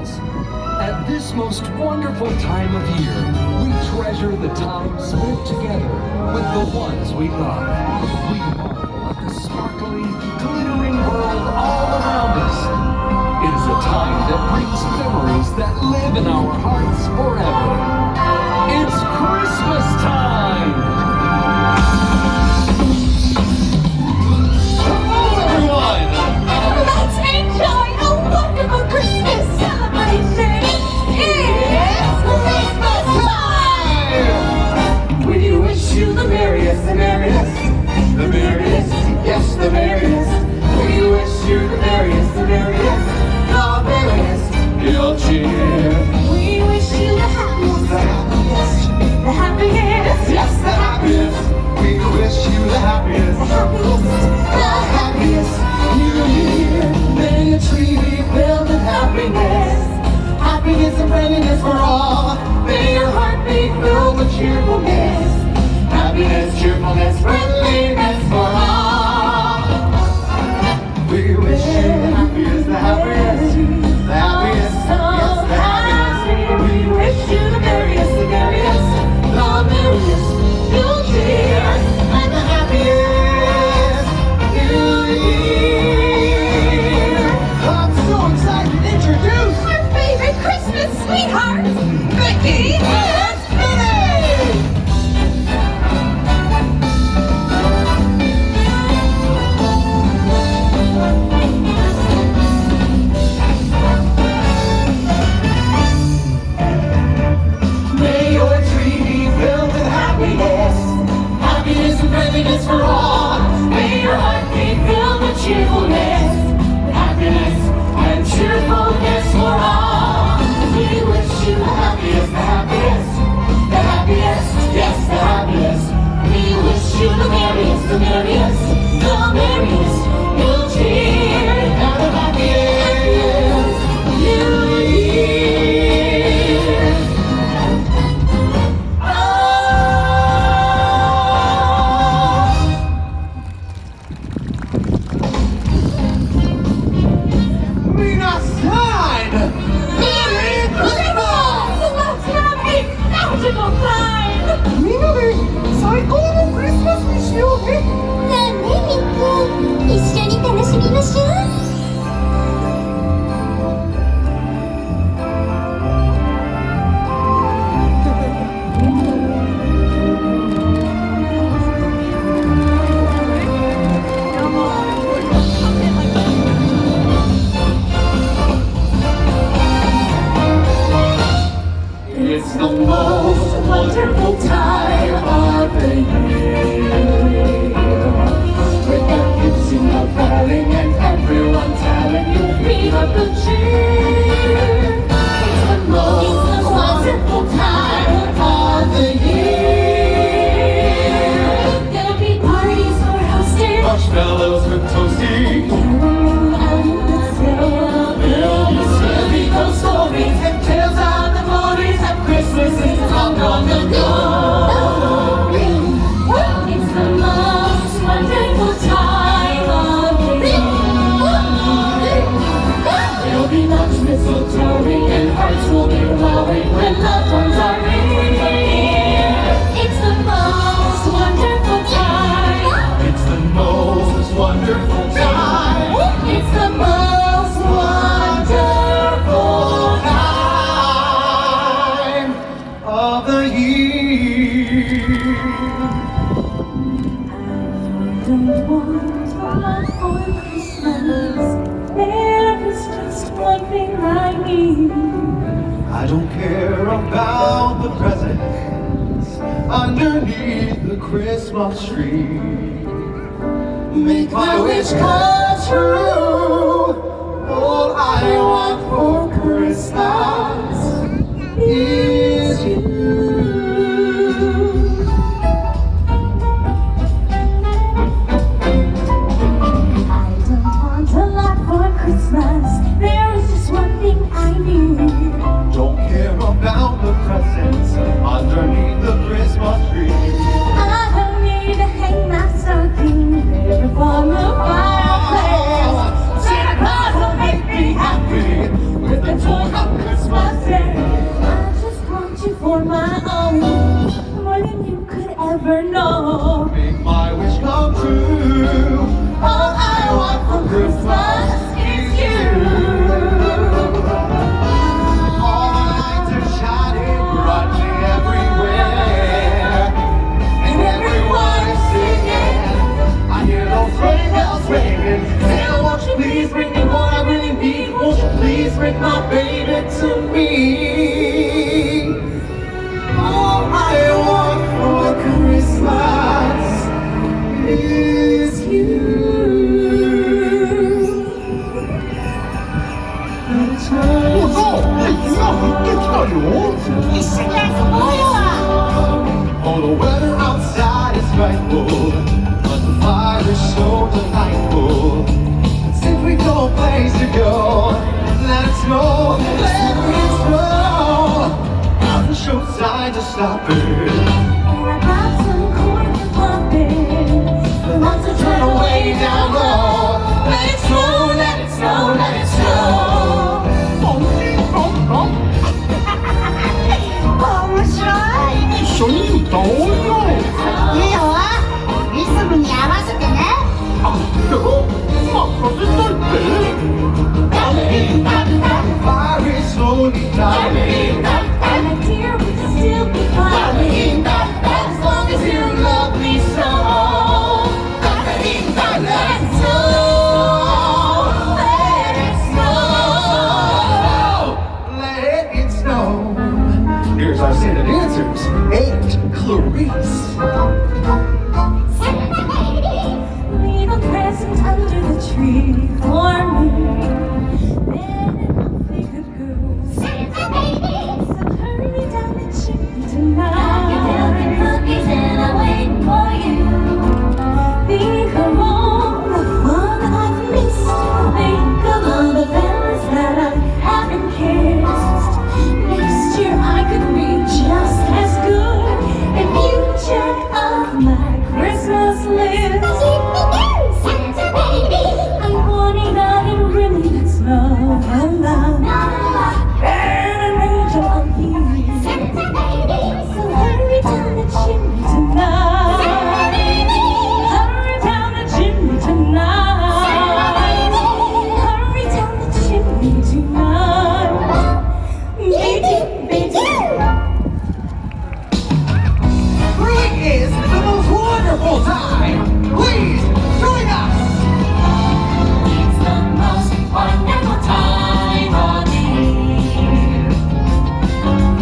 smiles. At this most wonderful time of year, we treasure the time spent together with the ones we love. We marvel at the sparkly, glittering world all around us. It is a time that brings memories that live in our hearts forever. It's Christmas time! Hello, everyone! Let's enjoy a wonderful Christmas celebration! It's Christmas time! We wish you the merriest, the merriest, the merriest, yes, the merriest. We wish you the merriest, the merriest, the merriest, good cheer. We wish you the happiest, the happiest, Yes, the happiest. We wish you the happiest, the happiest New Year. May your tree be filled with happiness, happiness and friendliness for all. May your heart be filled with cheerfulness, happiness, cheerfulness, friendliness for all. We wish you the happiest, the happiest, the happiest, yes, the happiest. We wish you the merriest, the merriest, the merriest, New Year, and the happiest New Year. I'm so excited to introduce our favorite Christmas sweethearts, Mickey and Minnie! May your tree be filled with happiness, happiness and friendliness for all. May your heart be filled with cheerfulness, happiness and cheerfulness for all. We wish you the happiest, the happiest, the happiest, yes, the happiest. We wish you the merriest, the merriest, the merriest, New Year, and the happiest New Year. Minasan! Merry Christmas! Let's have a magical time! みんなで最高のクリスマスにしようね。ねえねえミック、一緒に楽しみましょう。It's the most wonderful time of the year, with the kids in the calling and everyone telling you we have the cheer. It's the most wonderful time of the year. There'll be parties for hosting. Marshmallows with toasting. There'll be silly ghost stories and tales of the glories of Christmas is long, long ago. It's the most wonderful time of the year. There'll be much mistletoe and hearts will be glowing when loved ones are near. It's the most wonderful time. It's the most wonderful time. It's the most Wonderful time of the year. don't want a lot for Christmas. There is just one thing I need. I don't care about the presents underneath the Christmas tree. Make my wish come true. All I want for Christmas is you. I don't want a lot for Christmas. There is just one thing I need. Don't care about the presents underneath the Christmas tree. I don't need to hang my stocking there upon the fireplace. Santa Claus will make me happy with a toy. never know. Make my wish come true. All I want for Christmas is you. All the lights are shining brightly everywhere, and everyone is singing. I hear those sleigh bells ringing. Santa, won't you please bring me what I really need? Won't you please bring my baby to me? All I want for Christmas is you. Oh, the weather outside is frightful, but the fire is so delightful. Since we've no place to go, let it snow, let it snow. Out the show sign to stop it. And I got some corn for pumpkins. The lights are turned way down low. Let it snow, let it snow, let it snow. Bom, bom, bom. 面白い。一緒に歌おうよ。いいよ。リズムに合わせてね。あ、でも任せといて。Fire is slowly dying. And my dear, we can still be flying. As long as you love me so. Let it snow, let it snow, let it snow. Here's our set of answers. 8, Clarice. Leave a present under the tree for me. Then it will be good girl. So hurry down the chimney tonight. You're building cookies and I'm waiting for you. Think of all the fun I've missed. Think of all the fellas that I haven't kissed. Next year I could be just as good if you check off my Christmas list. I'm wanting that and really that's not a lie. And an angel on you. So hurry down the chimney tonight. Hurry down the chimney tonight. Hurry down the chimney tonight. Spring is the most wonderful time. Please join us. It's the most wonderful time of the year.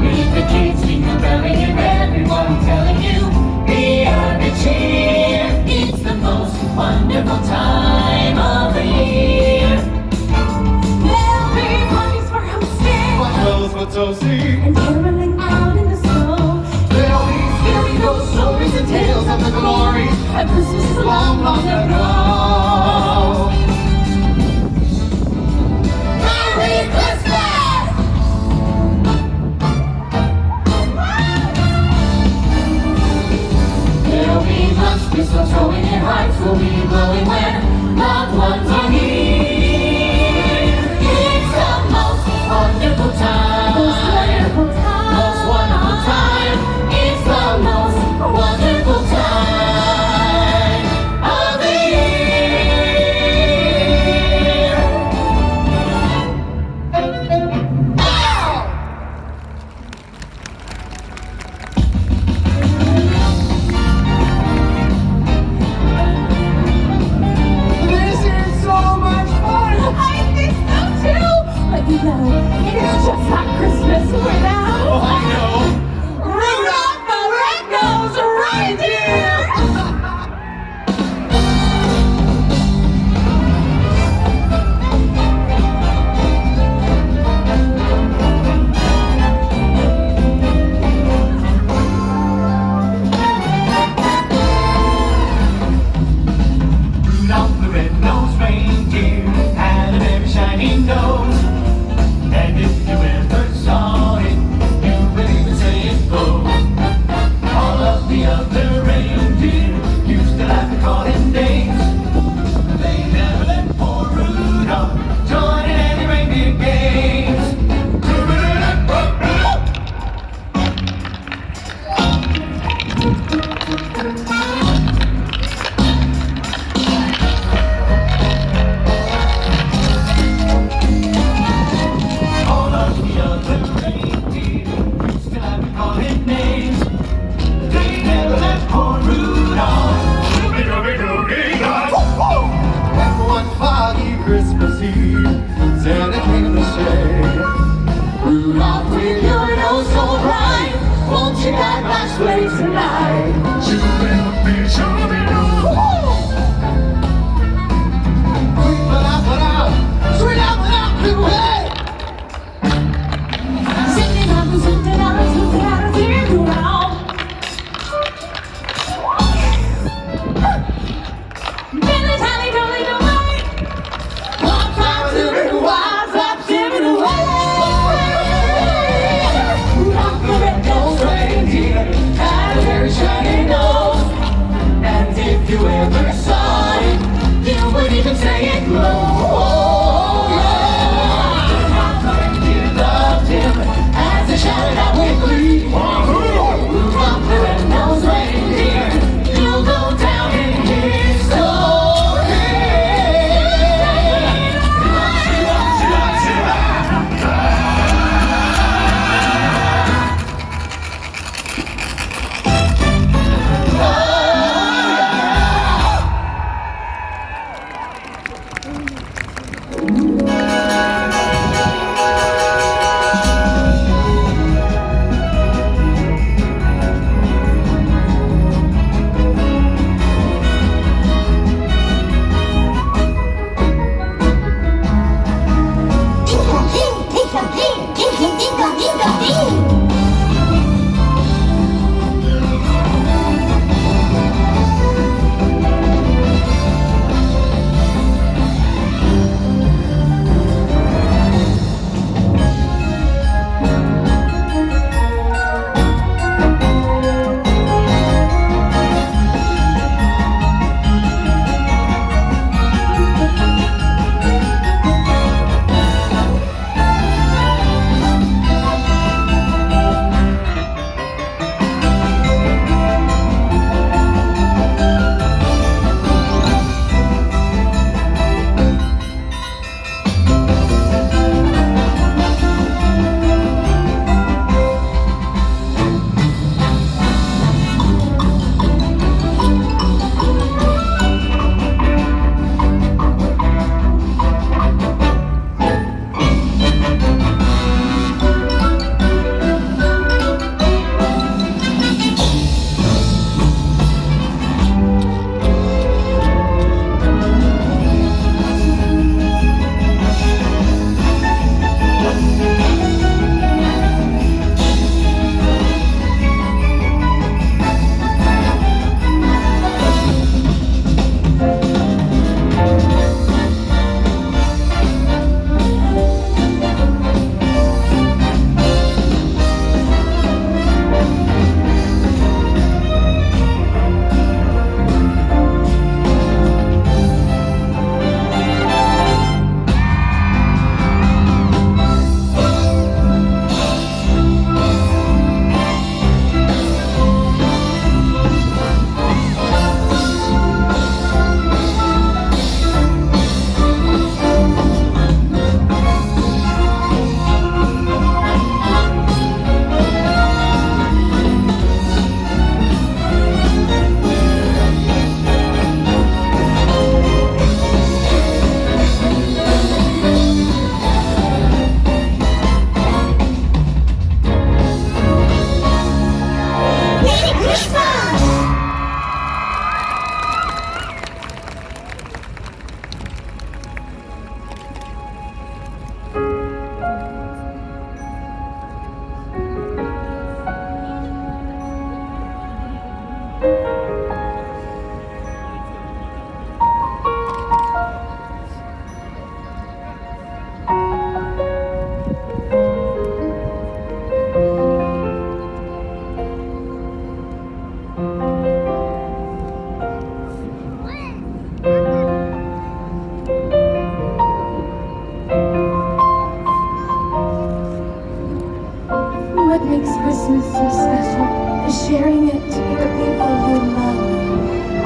With the kids belling and everyone telling you, be of good cheer. It's the most wonderful time of the year. There'll be parties for hosting What clothes, what toasting. and caroling out in the snow. There'll be scary ghost stories and tales of the glories And Christmas is long, long ago. Merry Christmas! There'll be much mistletoe and hearts will be glowing when loved ones are near. It's the most wonderful time. Most wonderful time. It's the most wonderful time of the year. This is so much fun! I think so too. But you know, it's just not Christmas without. Oh, I know! Rudolph the Red-Nosed Reindeer! Rudolph the red-nosed reindeer had a very shiny nose. And if you ever saw it, you would even say it goes. All of the other reindeer used to laugh and call him names. They never let poor Rudolph join in any reindeer games. All of the other reindeer used to have to call him names. They never let poor Rudolph. And one foggy Christmas Eve, Santa came to say, Rudolph, with your nose so bright, won't you guide my sleigh tonight? You will be showing sweet out, hey! Singing out the sweet out, sing around. Billy, Tally, Dolly, Dolly. One time to the wild, flap, tipping away. Rudolph the red-nosed reindeer Had a very shiny nose.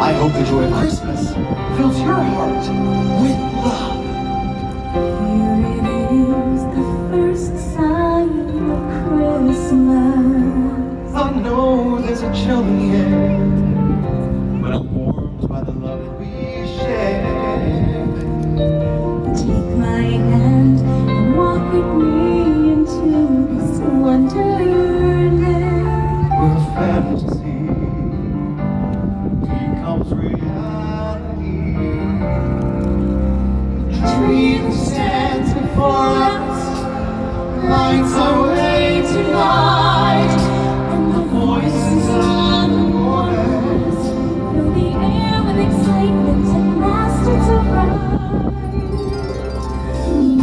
I hope the joy of Christmas fills your heart with love. Here it is, the first sign of Christmas. I know there's a chill in the air, but I'm warmed by the love that we share. Take my hand and walk with me into this wonderland. We're a fantasy, becomes reality. The tree that stands before us lights our way tonight, and the voices of the mourners Fill the air with excitement and bastards of pride.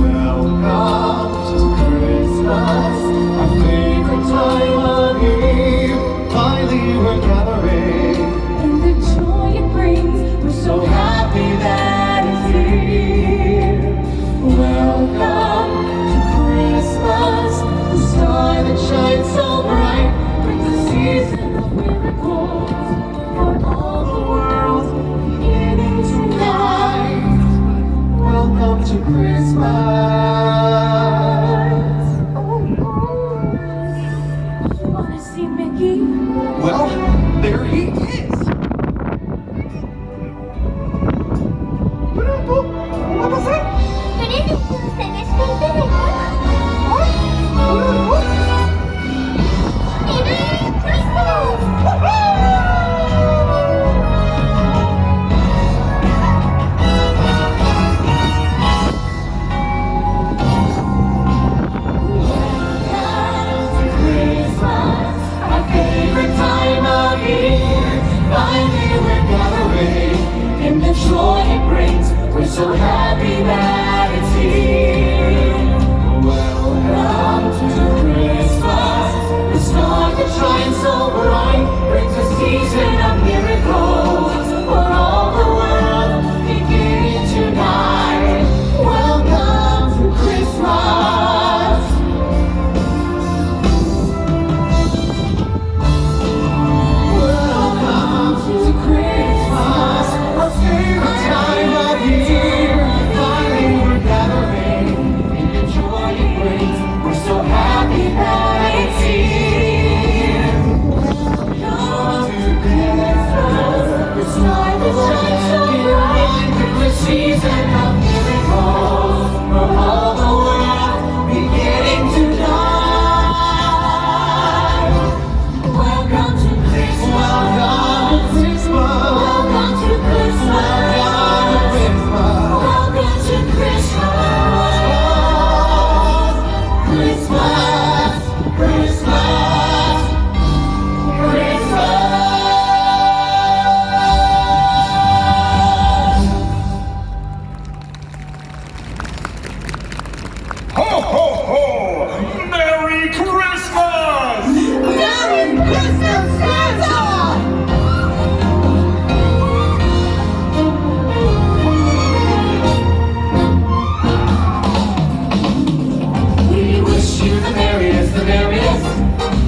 welcome to Christmas, our favorite time of year. Finally we're gathering, And the joy it brings, we're so so happy that it's here. Welcome to Christmas, the star that shines so bright, brings a season of miracles for all the world beginning tonight. Welcome to Christmas. You wanna see Mickey? Well, there he is. Christmas, our favorite time of year. Finally we're gathering, in the joy it brings, we're so happy that it's here. Welcome to Christmas, the star that shines so bright, brings a season of miracles for all the world beginning tonight. Welcome to Christmas. Welcome to Christmas, our favorite time of year. Finally we're gathering, in the joy it brings, we're so happy that it's here. Welcome to Christmas, the star that shines so bright, with the season of miracles for all the world beginning tonight. Welcome to Christmas. Welcome to Christmas. Welcome to Christmas. Welcome to Christmas. Christmas. Christmas. Ho, ho, ho! Merry Christmas! Merry Christmas, Santa! We wish you the merriest, the merriest,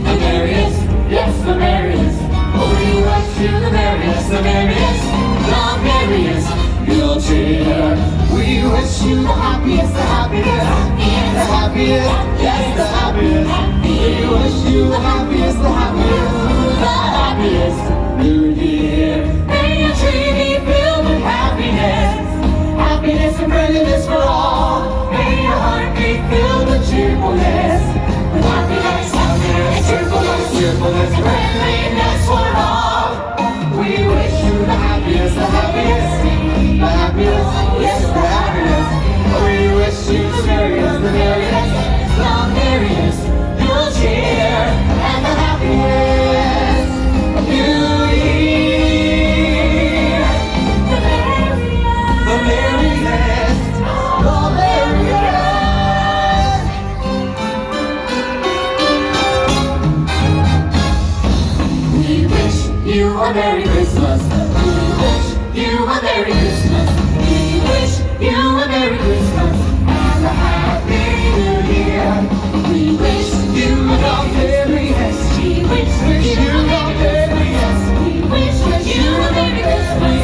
the merriest, yes, the merriest. We wish you the merriest, the merriest, the merriest, you'll cheer. We wish you the happiest, the happiest, the happiest, yes, the happiest. We wish you the happiest, the happiest, the happiest New Year. May your tree be filled with happiness, happiness and friendliness for all. May your heart be filled with cheerfulness, with happiness, happiness, cheerfulness, cheerfulness, friendliness for all. We wish you the happiest, the happiest, the happiest, yes, the happiest. We wish you the merriest, the merriest, the merriest, you'll cheer, and the happiest New Year. The merriest, the merriest, the merriest. We wish you a Merry Christmas. We wish you a Merry Christmas. We wish you a Merry Christmas and a Happy New Year. We wish you the merriest. We wish you the merriest. We wish you a Merry Christmas.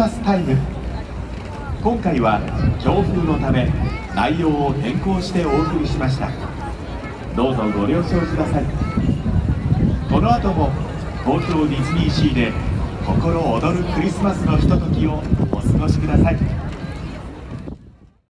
マスタイム。今回は強風のため内容を変更してお送りしました。どうぞご了承ください。この後も東京ディズニーシーで心躍るクリスマスのひとときをお過ごしください。